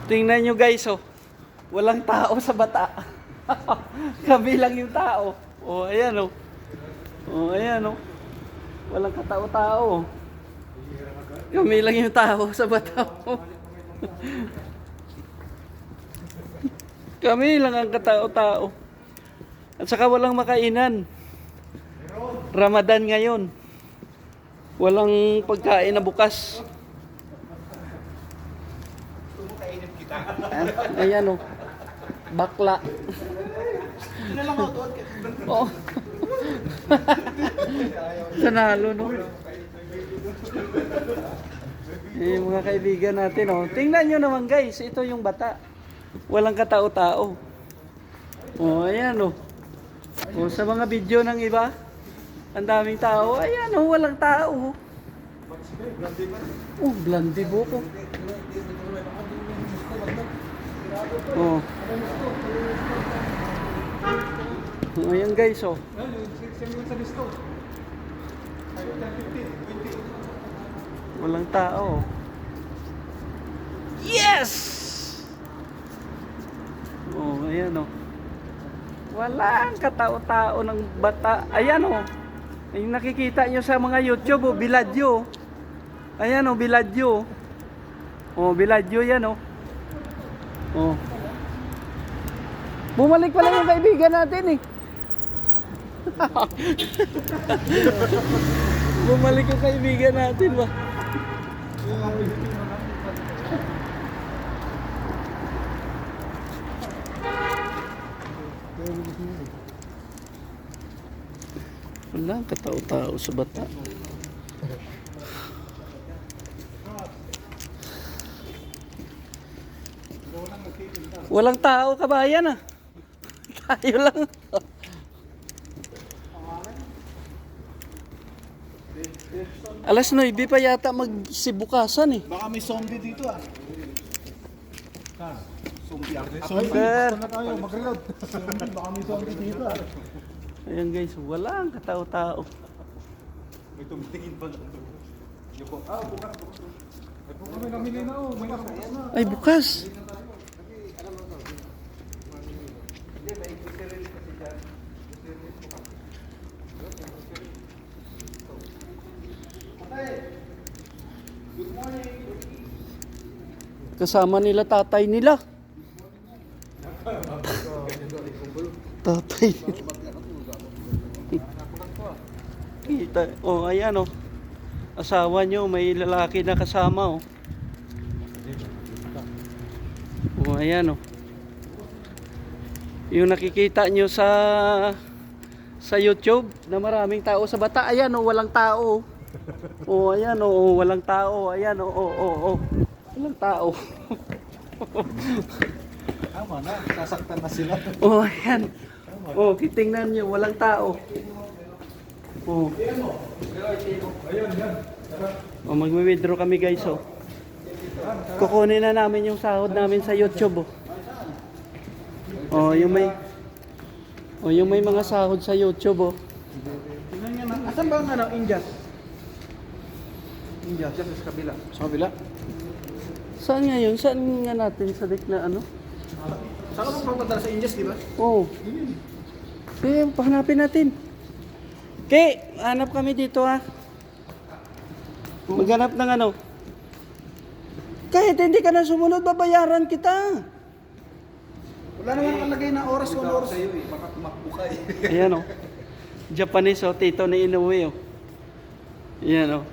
Tingnan nyo guys, oh. Walang tao sa bata. Kami lang yung tao. Oh, ayan, oh. Oh, ayan, oh. Walang katao-tao. Kami lang yung tao sa bata. Kami lang ang katao-tao. At saka walang makainan. Ramadan ngayon. Walang pagkain na bukas. Ayan, oh. Bakla. Oh. Sanalo, no? Eh, mga kaibigan natin, oh. Tingnan nyo naman, guys. Ito yung bata. Walang katao-tao. Oh, ayan, oh. Oh, sa mga video ng iba, ang daming tao. Ayan, oh, walang tao. Oh, blondie buko. Oh. Oh, ayan guys, oh. Walang tao. Yes! Oh, ayan, oh. Walang katao-tao ng bata. Ayan, oh. Yung nakikita nyo sa mga YouTube, oh, Biladyo. Ayan, oh, Biladyo. Oh, Biladyo yan, oh. Oh. Bumalik pala yung kaibigan natin, eh. Bumalik yung kaibigan natin, ba? Wala, katao-tao sa bata. Walang tao, kabayan, ah. Tayo lang. Alas 9 pa yata magsibukasan, eh. Baka may zombie dito, ah. Zombie ako. Sir. Na tayo, mag-reload. Baka may zombie dito, ah. Ayan guys, walang katao-tao. May tumitingin pa lang doon. Yuko. Ah, bukas. Ay, po kami namili na, oh. May nakabukas na. Ay, bukas. Kasama nila tatay nila. Tatay nila. Kita. Oh, ayan, oh. Asawa nyo, may lalaki na kasama, oh. Oh, ayan, oh. Yung nakikita nyo sa YouTube na maraming tao sa bata. Ayan, oh, walang tao. Oh, ayan, oh, walang tao. Ayan, oh, oh, oh, oh. Walang tao. Tama na, sasaktan na sila. Oh, ayan. Oh, titingnan nyo, walang tao. Oh. Oh, magwi-withdraw kami guys, oh. Kukunin na namin yung sahod namin sa YouTube, oh. Oh, yung may mga sahod sa YouTube, oh. Tingnan niya na. Asan ba ang ano, Indias? Indias, sa kabila. Sa kabila? Saan nga yun? Saan nga natin sa dik na ano? Saan ka magpapadala sa Indias, di ba? Oo. Kaya, pahanapin natin. Okay, hanap kami dito, ha. Maghanap ng ano. Kahit hindi ka na sumunod, babayaran kita. Wala naman nakalagay na oras kung oras. Sa'yo, eh. Baka tumakbo ka, eh. Ayan, oh. Japanese, oh. Tito ni Inoue, oh. Ayan, oh.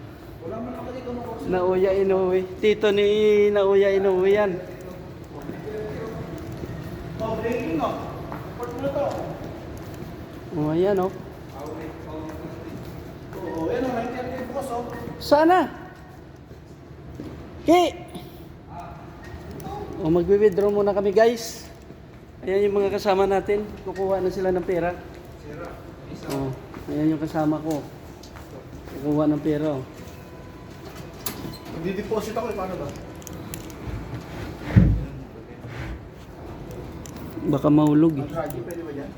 Wala man nakalagay kung oras. Naoya Inoue. Tito ni Naoya Inoue yan. Oh, breaking, oh. Report mo na to. Oh, ayan, oh. Oo, yan, oh. 90 bukas, oh. Sana. Okay. O, magwi-withdraw muna kami, guys. Ayan yung mga kasama natin. Kukuha na sila ng pera. Oh, ayan yung kasama ko. Kukuha ng pera, oh. Hindi-deposit ako, eh. Paano ba? Baka mahulog, eh. Charging, pwede ba yan?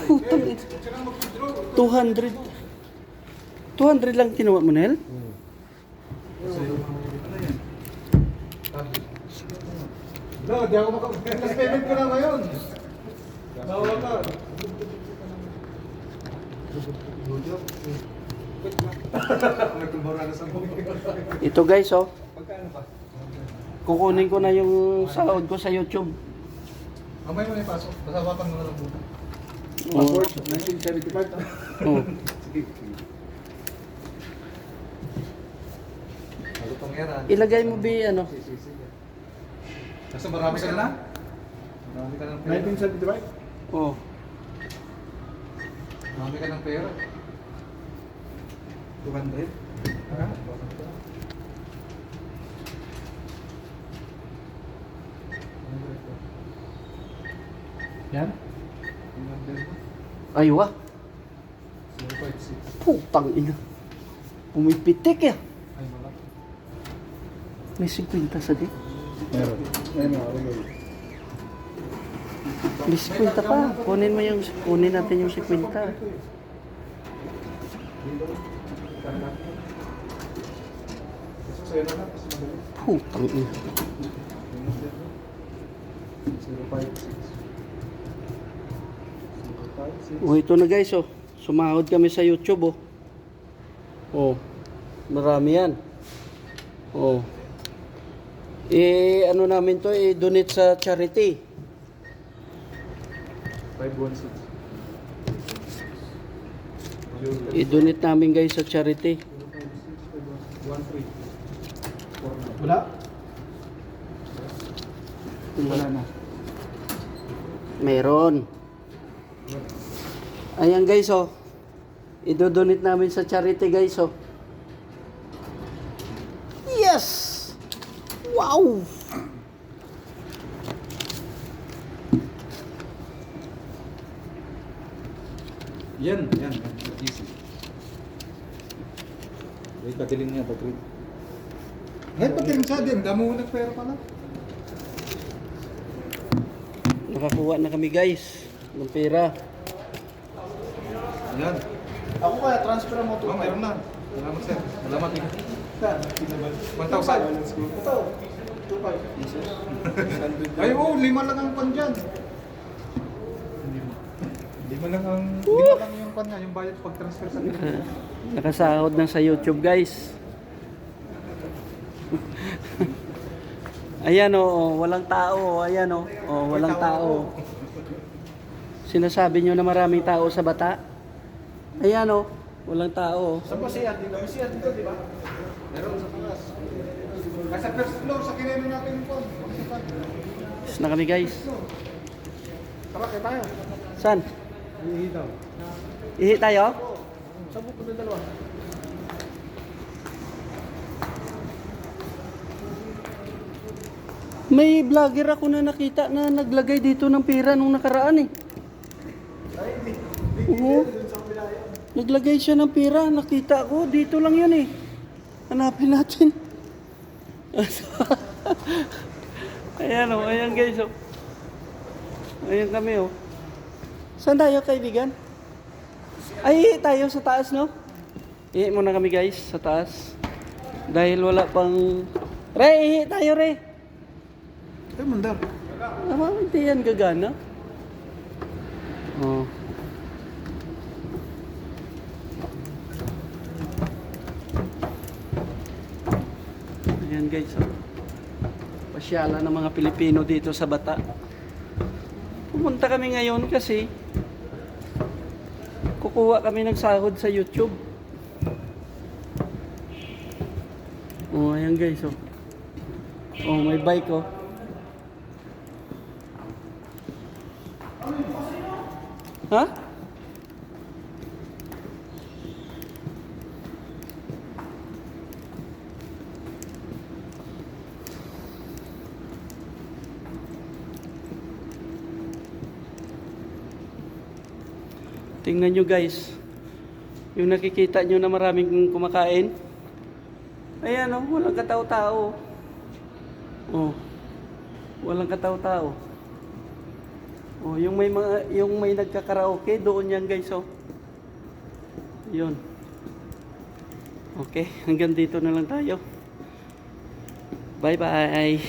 Putang ina. 200. 200 lang kinuha mo, Nel? No, di ako last payment ko lang ngayon. Bawa ka. Nagkumbara na sa mga. Ito guys, oh. Pagkano ba? Kukunin ko na yung sahod ko sa YouTube. Mamaya mo na ipasok. Basawakan mo na lang muna. Oh. 1975. Oh. Sige. Ano pang yan? Ilagay mo bi ano? Sige. Kasi marami ka na? Marami ka ng pera. 1975? Oh. Marami ka ng pera. 200? Ha? Yan? 200. Aywa. 056. Putang ina. Pumipitik ya. Ay, malaki. May 50 sa di. Meron. Ayun nga, May 50 pa. Kunin natin yung 50. Sa'yo na lang, kasi madali. Putang ina. 056. Oh, ito na guys, oh. Sumahod kami sa YouTube, oh. Oh. Marami yan. Oh. Ano namin to, donate sa charity. 516. I-donate namin guys sa charity. 13. Wala? Wala na. Meron. Ayan guys, oh. I-donate namin sa charity guys, oh. Yes! Wow! Yan. Easy. Wait, patiling niya, patrit. Ngayon, patiling siya din. Damo mo nagpera pala. Nakakuha na kami guys ng pera. Yan. Ako kaya transfer mo Oh, mayroon na. Salamat, sir. Salamat. 1,000. Ito. 2,500. Ay, oh, 5 lang ang pan dyan. 5 lang yung pan niya, yung bayad pag-transfer sa akin. Nakasahod na sa YouTube guys. Ayan oh, walang tao. Ayan oh, walang tao. Sinasabi nyo na maraming tao sa Bata. Ayan oh, walang tao. Saan ba siya? Dito di ba? Meron sa taas. Kasi first floor, sa kineno natin yung pan. Tapos na kami guys. Tara, kaya tayo. Saan? Ihi daw. Ihi tayo? Saan po yung dalawa? May vlogger ako na nakita na naglagay dito ng pera nung nakaraan eh. Oo. Naglagay siya ng pera, nakita ko. Dito lang yun eh. Hanapin natin. Ayan oh, ayan guys oh. Ayan kami oh. Saan tayo kaibigan? Ay, tayo sa taas no? Ihi muna kami guys sa taas. Dahil wala pang... Re, ihi tayo re. Ay, mandar. Hindi yan gagana. Oh. Ayan guys, oh. Pasyalan ng mga Pilipino dito sa Bata. Pumunta kami ngayon kasi kukuha kami ng sahod sa YouTube. Oh, ayan guys, oh. Oh, may bike, oh. Ha? Tingnan nyo guys. Yung nakikita nyo na maraming kumakain. Ayan oh, walang katao-tao. Oh. Walang katao-tao. Oh, yung may nagkakaraoke doon yan guys oh. Yun. Okay, hanggang dito na lang tayo. Bye-bye.